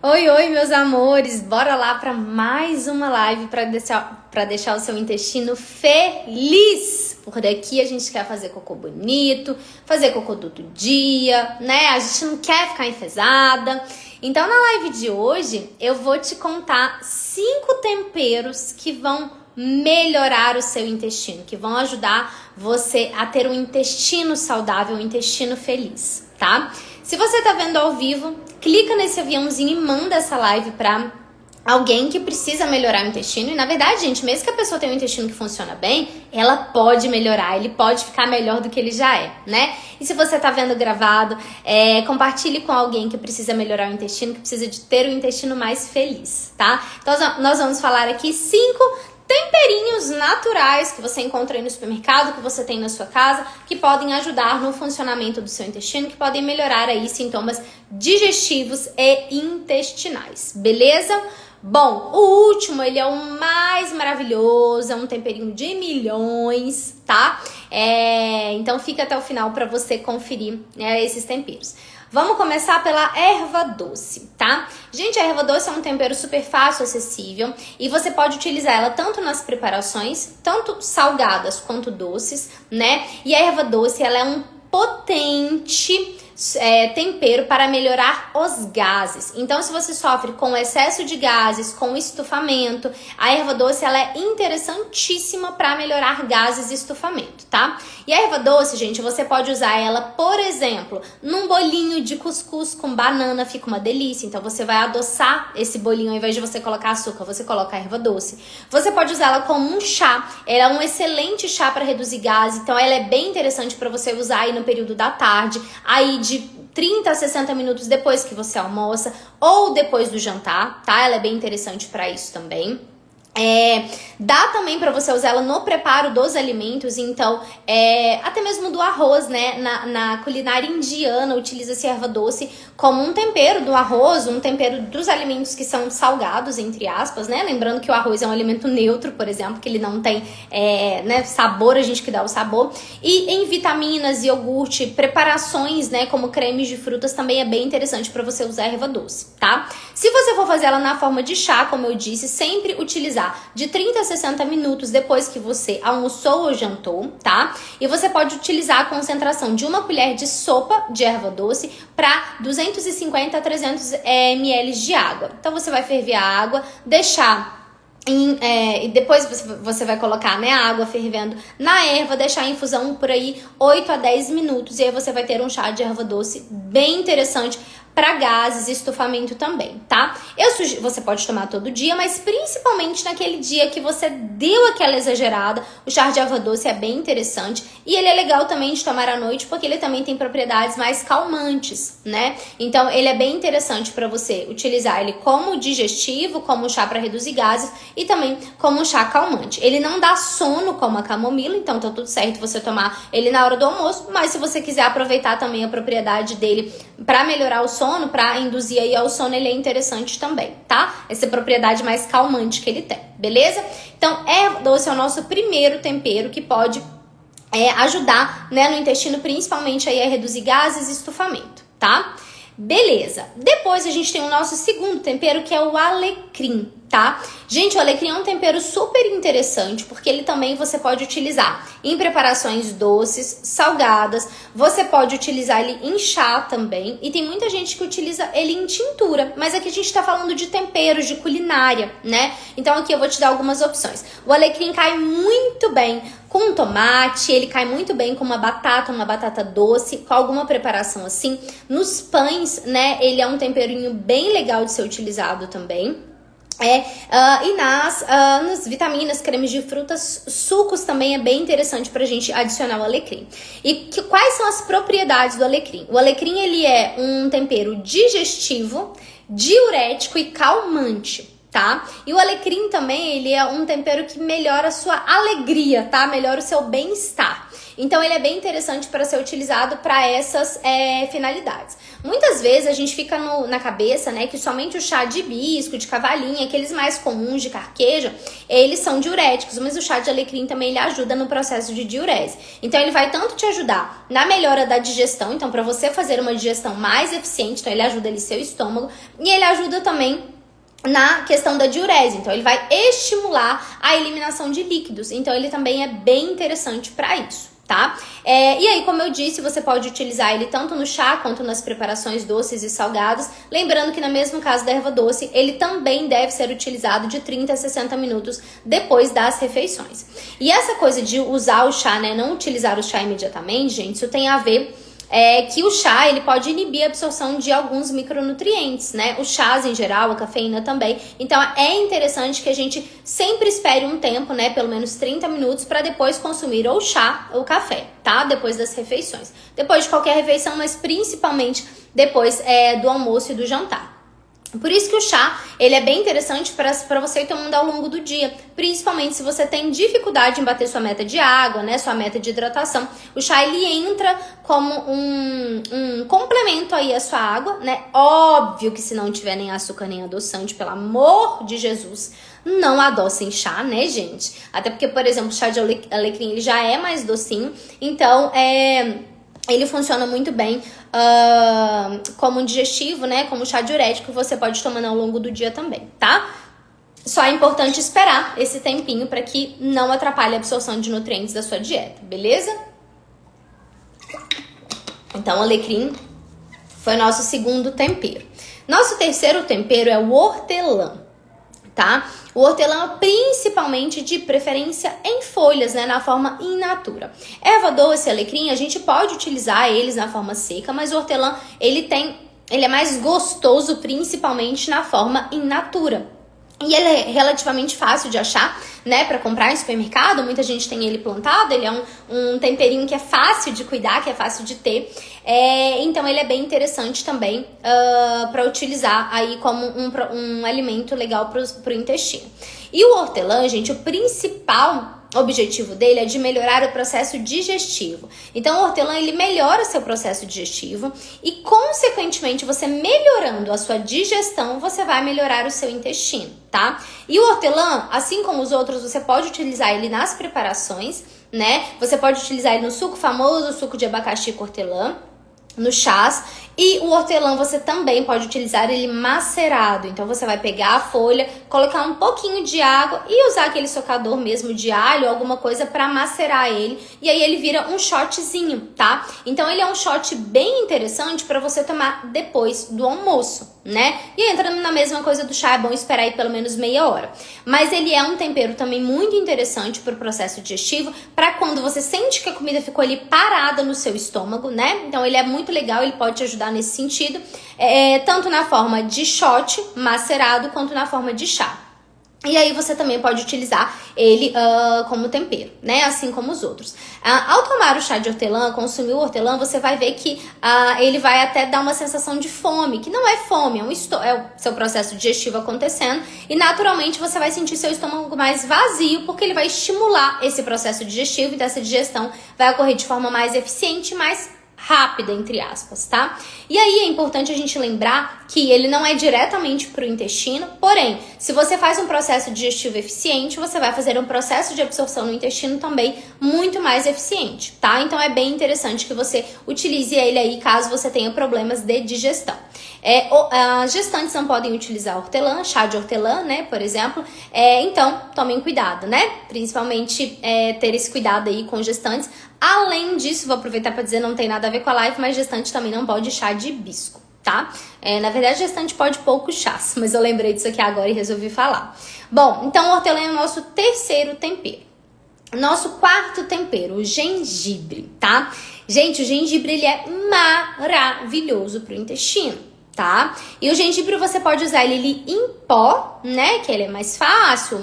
Oi, oi, meus amores! Bora lá para mais uma live para deixar o seu intestino feliz! Por daqui a gente quer fazer cocô bonito, fazer cocô todo dia, né? A gente não quer ficar enfesada. Então, na live de hoje, eu vou te contar 5 temperos que vão melhorar o seu intestino, que vão ajudar você a ter um intestino saudável, um intestino feliz, tá? Se você tá vendo ao vivo, clica nesse aviãozinho e manda essa live pra alguém que precisa melhorar o intestino. E na verdade, gente, mesmo que a pessoa tenha um intestino que funciona bem, ela pode melhorar, ele pode ficar melhor do que ele já é, né? E se você tá vendo gravado, compartilhe com alguém que precisa melhorar o intestino, que precisa de ter o intestino mais feliz, tá? Então nós vamos falar aqui 5 temperinhos naturais que você encontra aí no supermercado, que você tem na sua casa, que podem ajudar no funcionamento do seu intestino, que podem melhorar aí sintomas digestivos e intestinais, beleza? Bom, o último, ele é o mais maravilhoso, é um temperinho de milhões, tá? Então fica até o final para você conferir, esses temperos. Vamos começar pela erva doce, tá? Gente, a erva doce é um tempero super fácil, acessível, e você pode utilizar ela tanto nas preparações, tanto salgadas quanto doces, né? E a erva doce, ela é um potente tempero para melhorar os gases. Então, se você sofre com excesso de gases, com estufamento, a erva doce ela é interessantíssima para melhorar gases e estufamento, tá? E a erva doce, gente, você pode usar ela, por exemplo, num bolinho de cuscuz com banana, fica uma delícia. Então, você vai adoçar esse bolinho, ao invés de você colocar açúcar, você coloca a erva doce. Você pode usar ela como um chá. Ela é um excelente chá para reduzir gases. Então, ela é bem interessante para você usar aí no período da tarde, aí de 30 a 60 minutos depois que você almoça ou depois do jantar, tá? Ela é bem interessante para isso também. Dá também para você usar ela no preparo dos alimentos, então até mesmo do arroz, né? Na culinária indiana utiliza-se erva doce como um tempero do arroz, um tempero dos alimentos que são salgados, entre aspas, né? Lembrando que o arroz é um alimento neutro, por exemplo, que ele não tem sabor, a gente que dá o sabor. E em vitaminas, iogurte, preparações, né? Como cremes de frutas, também é bem interessante para você usar erva doce, tá? Se você for fazer ela na forma de chá, como eu disse, sempre utilizar de 30 a 60 minutos depois que você almoçou ou jantou, tá? E você pode utilizar a concentração de 1 colher de sopa de erva doce para 250 a 300 ml de água. Então você vai ferver a água, deixar e depois você vai colocar, né, a água fervendo na erva, deixar em infusão por aí 8 a 10 minutos. E aí você vai ter um chá de erva doce bem interessante para gases e estufamento também, tá? Você pode tomar todo dia, mas principalmente naquele dia que você deu aquela exagerada, o chá de erva doce é bem interessante. E ele é legal também de tomar à noite, porque ele também tem propriedades mais calmantes, né? Então, ele é bem interessante para você utilizar ele como digestivo, como chá para reduzir gases e também como chá calmante. Ele não dá sono como a camomila, então tá tudo certo você tomar ele na hora do almoço, mas se você quiser aproveitar também a propriedade dele para melhorar o sono, para induzir aí ao sono, ele é interessante também, tá? Essa propriedade mais calmante que ele tem, beleza? Então, erva doce é o nosso primeiro tempero que pode ajudar, né, no intestino, principalmente aí a reduzir gases e estufamento, tá? Beleza. Depois a gente tem o nosso segundo tempero, que é o alecrim, tá? Gente, o alecrim é um tempero super interessante, porque ele também você pode utilizar em preparações doces, salgadas, você pode utilizar ele em chá também, e tem muita gente que utiliza ele em tintura, mas aqui a gente tá falando de temperos, de culinária, né? Então aqui eu vou te dar algumas opções. O alecrim cai muito bem com tomate, ele cai muito bem com uma batata doce, com alguma preparação assim. Nos pães, né, ele é um temperinho bem legal de ser utilizado também. E nas vitaminas, cremes de frutas, sucos também é bem interessante pra gente adicionar o alecrim. E quais são as propriedades do alecrim? O alecrim, ele é um tempero digestivo, diurético e calmante, tá? E o alecrim também, ele é um tempero que melhora a sua alegria, tá? Melhora o seu bem-estar. Então ele é bem interessante para ser utilizado para essas finalidades. Muitas vezes a gente fica na cabeça, né, que somente o chá de hibisco, de cavalinha, aqueles mais comuns de carqueja, eles são diuréticos, mas o chá de alecrim também ele ajuda no processo de diurese. Então ele vai tanto te ajudar na melhora da digestão, então para você fazer uma digestão mais eficiente, então ele ajuda ali seu estômago, e ele ajuda também na questão da diurese, então ele vai estimular a eliminação de líquidos, então ele também é bem interessante para isso, tá? E aí, como eu disse, você pode utilizar ele tanto no chá quanto nas preparações doces e salgadas, lembrando que no mesmo caso da erva doce, ele também deve ser utilizado de 30 a 60 minutos depois das refeições. E essa coisa de usar o chá, né, não utilizar o chá imediatamente, gente, isso tem a ver que o chá ele pode inibir a absorção de alguns micronutrientes, né? Os chás em geral, a cafeína também. Então é interessante que a gente sempre espere um tempo, né? Pelo menos 30 minutos para depois consumir ou chá ou café, tá? Depois das refeições. Depois de qualquer refeição, mas principalmente depois do almoço e do jantar. Por isso que o chá, ele é bem interessante para você ir tomando ao longo do dia, principalmente se você tem dificuldade em bater sua meta de água, né, sua meta de hidratação. O chá, ele entra como um complemento aí à sua água, né? Óbvio que se não tiver nem açúcar nem adoçante, pelo amor de Jesus, não adoçem chá, né, gente? Até porque, por exemplo, o chá de alecrim, ele já é mais docinho, então ele funciona muito bem como um digestivo, né? Como chá diurético, você pode tomar ao longo do dia também, tá? Só é importante esperar esse tempinho para que não atrapalhe a absorção de nutrientes da sua dieta, beleza? Então, o alecrim foi nosso segundo tempero. Nosso terceiro tempero é o hortelã, tá? O hortelã principalmente de preferência em folhas, né, na forma in natura. Erva doce e alecrim, a gente pode utilizar eles na forma seca, mas o hortelã, ele é mais gostoso principalmente na forma in natura. E ele é relativamente fácil de achar, né, para comprar em supermercado. Muita gente tem ele plantado, ele é um temperinho que é fácil de cuidar, que é fácil de ter. Então ele é bem interessante também para utilizar aí como um alimento legal pro intestino. E o hortelã, gente, o principal objetivo dele é de melhorar o processo digestivo. Então o hortelã, ele melhora seu processo digestivo e, consequentemente, você melhorando a sua digestão, você vai melhorar o seu intestino, tá? E o hortelã, assim como os outros, você pode utilizar ele nas preparações, né? Você pode utilizar ele no suco famoso, suco de abacaxi com hortelã, no chás. E o hortelã você também pode utilizar ele macerado. Então você vai pegar a folha, colocar um pouquinho de água e usar aquele socador mesmo de alho, alguma coisa para macerar ele. E aí ele vira um shotzinho, tá? Então ele é um shot bem interessante para você tomar depois do almoço, né? E entrando na mesma coisa do chá, é bom esperar aí pelo menos meia hora. Mas ele é um tempero também muito interessante para o processo digestivo, para quando você sente que a comida ficou ali parada no seu estômago, né? Então ele é muito legal, ele pode te ajudar nesse sentido, tanto na forma de shot macerado quanto na forma de chá. E aí você também pode utilizar ele como tempero, né? Assim como os outros. Ao tomar o chá de hortelã, consumir o hortelã, você vai ver que ele vai até dar uma sensação de fome, que não é fome, é o seu processo digestivo acontecendo. E naturalmente você vai sentir seu estômago mais vazio, porque ele vai estimular esse processo digestivo, e essa digestão vai ocorrer de forma mais eficiente, mais rápida, entre aspas, tá? E aí é importante a gente lembrar que ele não é diretamente para o intestino, porém, se você faz um processo digestivo eficiente, você vai fazer um processo de absorção no intestino também muito mais eficiente, tá? Então é bem interessante que você utilize ele aí caso você tenha problemas de digestão. As gestantes não podem utilizar hortelã, chá de hortelã, né, por exemplo, então tomem cuidado, né, principalmente ter esse cuidado aí com gestantes. Além disso, vou aproveitar para dizer, não tem nada a ver com a live, mas gestante também não pode chá de hibisco, tá? Na verdade, gestante pode poucos chás, mas eu lembrei disso aqui agora e resolvi falar. Bom, então o hortelã é o nosso terceiro tempero. Nosso quarto tempero, o gengibre, tá? Gente, o gengibre, ele é maravilhoso pro intestino, tá? E o gengibre você pode usar ele em pó, né? Que ele é mais fácil,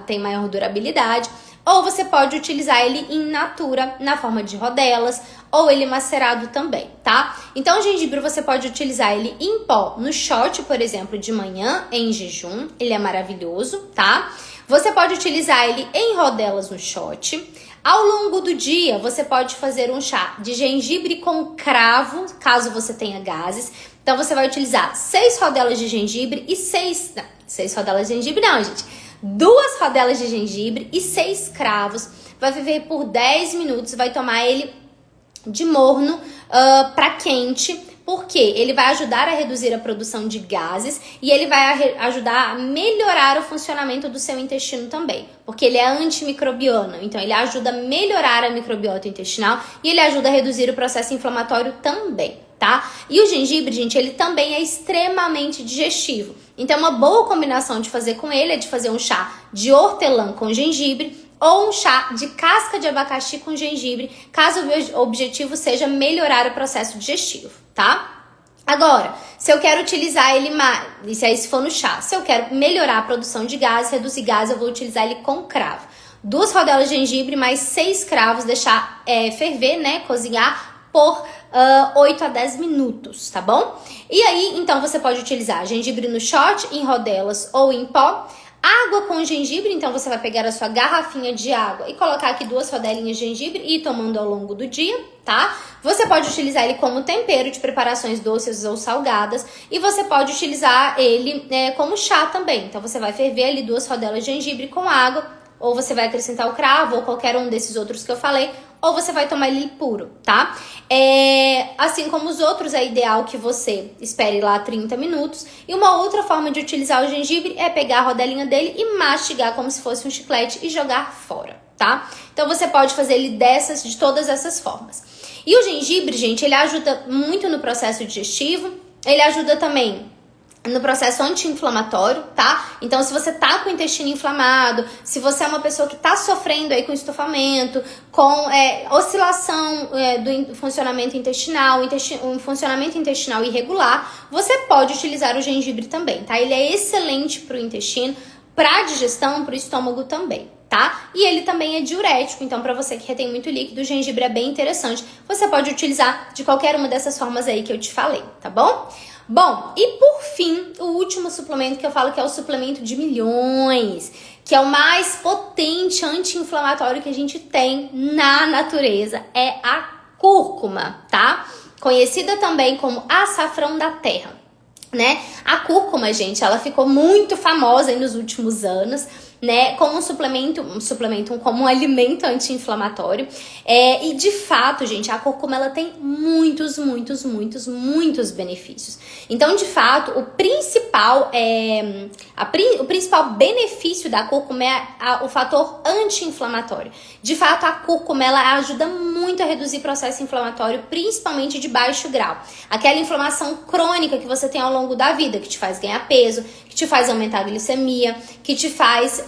tem maior durabilidade. Ou você pode utilizar ele in natura, na forma de rodelas, ou ele macerado também, tá? Então o gengibre você pode utilizar ele em pó, no shot, por exemplo, de manhã, em jejum, ele é maravilhoso, tá? Você pode utilizar ele em rodelas no shot. Ao longo do dia, você pode fazer um chá de gengibre com cravo, caso você tenha gases. Então você vai utilizar 6 rodelas de gengibre e 6 rodelas de gengibre não, gente. 2 rodelas de gengibre e 6 cravos. Vai ferver por 10 minutos, vai tomar ele de morno para quente, porque ele vai ajudar a reduzir a produção de gases e ele vai ajudar a melhorar o funcionamento do seu intestino também, porque ele é antimicrobiano, então ele ajuda a melhorar a microbiota intestinal e ele ajuda a reduzir o processo inflamatório também, tá? E o gengibre, gente, ele também é extremamente digestivo. Então uma boa combinação de fazer com ele é de fazer um chá de hortelã com gengibre, ou um chá de casca de abacaxi com gengibre, caso o objetivo seja melhorar o processo digestivo, tá? Agora, se eu quero utilizar ele mais, se for no chá, se eu quero melhorar a produção de gás, reduzir gás, eu vou utilizar ele com cravo. 2 rodelas de gengibre mais 6 cravos, deixar ferver, né, cozinhar por 8 a 10 minutos, tá bom? E aí, então, você pode utilizar gengibre no shot, em rodelas ou em pó. Água com gengibre, então você vai pegar a sua garrafinha de água e colocar aqui 2 rodelinhas de gengibre e ir tomando ao longo do dia, tá? Você pode utilizar ele como tempero de preparações doces ou salgadas e você pode utilizar ele como chá também. Então você vai ferver ali 2 rodelas de gengibre com água, ou você vai acrescentar o cravo ou qualquer um desses outros que eu falei, ou você vai tomar ele puro, tá? Assim como os outros, é ideal que você espere lá 30 minutos. E uma outra forma de utilizar o gengibre é pegar a rodelinha dele e mastigar como se fosse um chiclete e jogar fora, tá? Então você pode fazer ele de todas essas formas. E o gengibre, gente, ele ajuda muito no processo digestivo, ele ajuda também no processo anti-inflamatório, tá? Então, se você tá com o intestino inflamado, se você é uma pessoa que tá sofrendo aí com estufamento, com oscilação do funcionamento intestinal, um funcionamento intestinal irregular, você pode utilizar o gengibre também, tá? Ele é excelente pro intestino, pra digestão, pro estômago também, tá? E ele também é diurético, então para você que retém muito líquido, o gengibre é bem interessante. Você pode utilizar de qualquer uma dessas formas aí que eu te falei, tá bom? Bom, e por fim, o último suplemento que eu falo que é o suplemento de milhões, que é o mais potente anti-inflamatório que a gente tem na natureza, é a cúrcuma, tá? Conhecida também como açafrão da terra, né? A cúrcuma, gente, ela ficou muito famosa aí nos últimos anos, né, como como um alimento anti-inflamatório. E de fato, gente, a cúrcuma ela tem muitos benefícios. Então, de fato, o principal benefício da cúrcuma é o fator anti-inflamatório. De fato, a cúrcuma ela ajuda muito a reduzir o processo inflamatório, principalmente de baixo grau. Aquela inflamação crônica que você tem ao longo da vida, que te faz ganhar peso, que te faz aumentar a glicemia, que te faz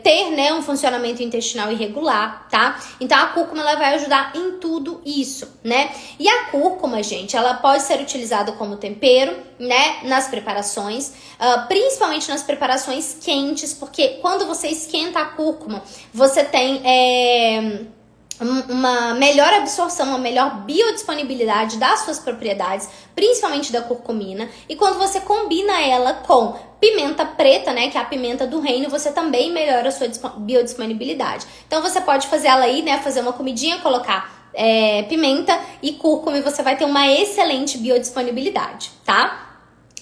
ter, né, um funcionamento intestinal irregular, tá? Então a cúrcuma ela vai ajudar em tudo isso, né? E a cúrcuma, gente, ela pode ser utilizada como tempero, né, nas preparações, principalmente nas preparações quentes, porque quando você esquenta a cúrcuma, você tem uma melhor absorção, uma melhor biodisponibilidade das suas propriedades, principalmente da curcumina. E quando você combina ela com pimenta preta, né, que é a pimenta do reino, você também melhora a sua biodisponibilidade. Então você pode fazer ela aí, né, fazer uma comidinha, colocar pimenta e cúrcuma e você vai ter uma excelente biodisponibilidade, tá?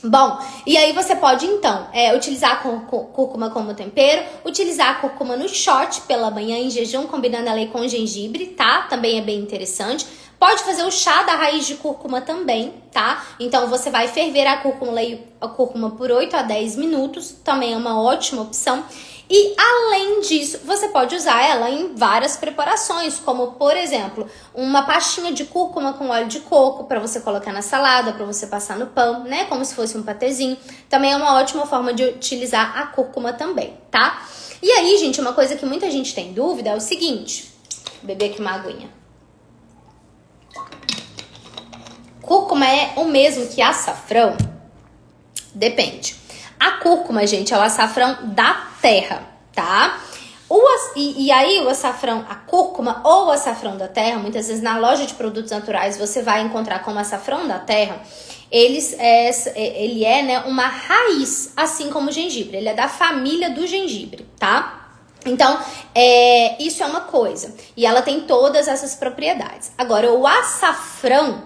Bom, e aí você pode então utilizar a cúrcuma como tempero, utilizar a cúrcuma no shot pela manhã em jejum, combinando ela aí com gengibre, tá? Também é bem interessante. Pode fazer o chá da raiz de cúrcuma também, tá? Então você vai ferver a cúrcuma por 8 a 10 minutos, também é uma ótima opção. E além disso, você pode usar ela em várias preparações, como por exemplo, uma pastinha de cúrcuma com óleo de coco para você colocar na salada, para você passar no pão, né? Como se fosse um patezinho. Também é uma ótima forma de utilizar a cúrcuma também, tá? E aí, gente, uma coisa que muita gente tem dúvida é o seguinte. Vou beber aqui uma aguinha. Cúrcuma é o mesmo que açafrão? Depende. A cúrcuma, gente, é o açafrão da terra, tá? E aí o açafrão, a cúrcuma ou o açafrão da terra, muitas vezes na loja de produtos naturais você vai encontrar como açafrão da terra, ele é, né, uma raiz, assim como o gengibre. Ele é da família do gengibre, tá? Então, isso é uma coisa. E ela tem todas essas propriedades. Agora, o açafrão,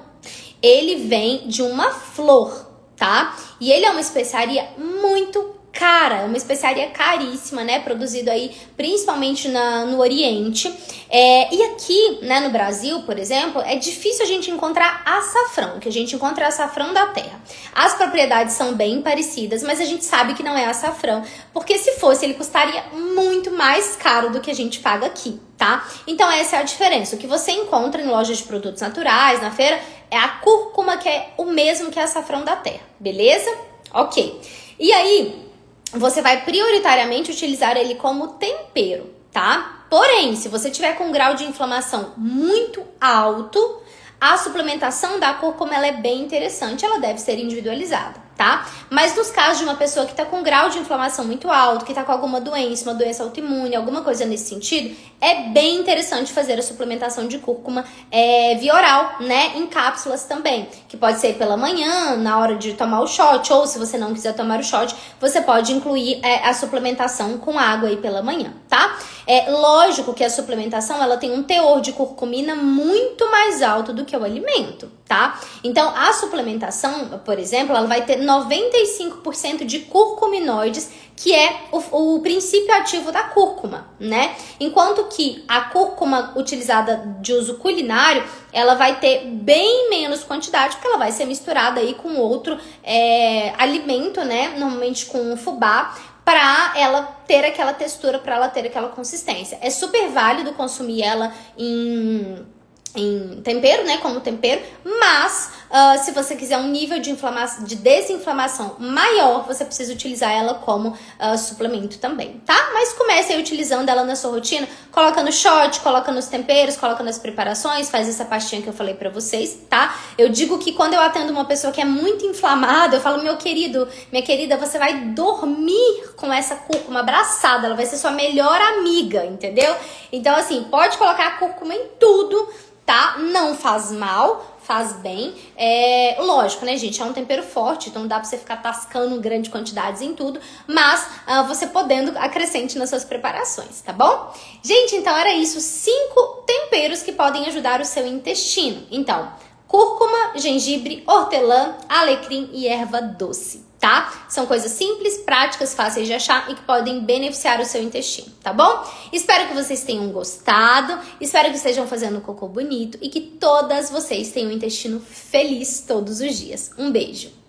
ele vem de uma flor, tá? E ele é uma especiaria muito cara, é uma especiaria caríssima, né? Produzido aí principalmente no Oriente. E aqui, né, no Brasil, por exemplo, é difícil a gente encontrar açafrão, que a gente encontra açafrão da terra. As propriedades são bem parecidas, mas a gente sabe que não é açafrão, porque se fosse, ele custaria muito mais caro do que a gente paga aqui, tá? Então essa é a diferença. O que você encontra em lojas de produtos naturais, na feira, é a cúrcuma, que é o mesmo que açafrão da terra, beleza? Ok. E aí, você vai prioritariamente utilizar ele como tempero, tá? Porém, se você tiver com um grau de inflamação muito alto, a suplementação da cúrcuma ela é bem interessante, ela deve ser individualizada, tá? Mas nos casos de uma pessoa que tá com um grau de inflamação muito alto, que tá com alguma doença, uma doença autoimune, alguma coisa nesse sentido, é bem interessante fazer a suplementação de cúrcuma via oral, né? Em cápsulas também, que pode ser pela manhã, na hora de tomar o shot, ou se você não quiser tomar o shot, você pode incluir a suplementação com água aí pela manhã, tá? Lógico que a suplementação, ela tem um teor de curcumina muito mais alto do que o alimento, tá? Então, a suplementação, por exemplo, ela vai ter 95% de curcuminoides, que é o princípio ativo da cúrcuma, né? Enquanto que a cúrcuma utilizada de uso culinário, ela vai ter bem menos quantidade, porque ela vai ser misturada aí com outro alimento, né? Normalmente com fubá, para ela ter aquela textura, para ela ter aquela consistência. É super válido consumir ela em tempero, né, como tempero, mas se você quiser um nível de desinflamação maior, você precisa utilizar ela como suplemento também, tá? Mas comece aí utilizando ela na sua rotina, coloca no shot, coloca nos temperos, coloca nas preparações, faz essa pastinha que eu falei pra vocês, tá? Eu digo que quando eu atendo uma pessoa que é muito inflamada, eu falo, meu querido, minha querida, você vai dormir com essa cúrcuma abraçada, ela vai ser sua melhor amiga, entendeu? Então, assim, pode colocar a cúrcuma em tudo, tá? Não faz mal, faz bem. Lógico, né, gente? É um tempero forte, então não dá pra você ficar tascando grandes quantidades em tudo, mas você podendo, acrescente nas suas preparações, tá bom? Gente, então era isso. 5 temperos que podem ajudar o seu intestino. Então, cúrcuma, gengibre, hortelã, alecrim e erva doce, tá? São coisas simples, práticas, fáceis de achar e que podem beneficiar o seu intestino, tá bom? Espero que vocês tenham gostado, espero que estejam fazendo cocô bonito e que todas vocês tenham um intestino feliz todos os dias. Um beijo!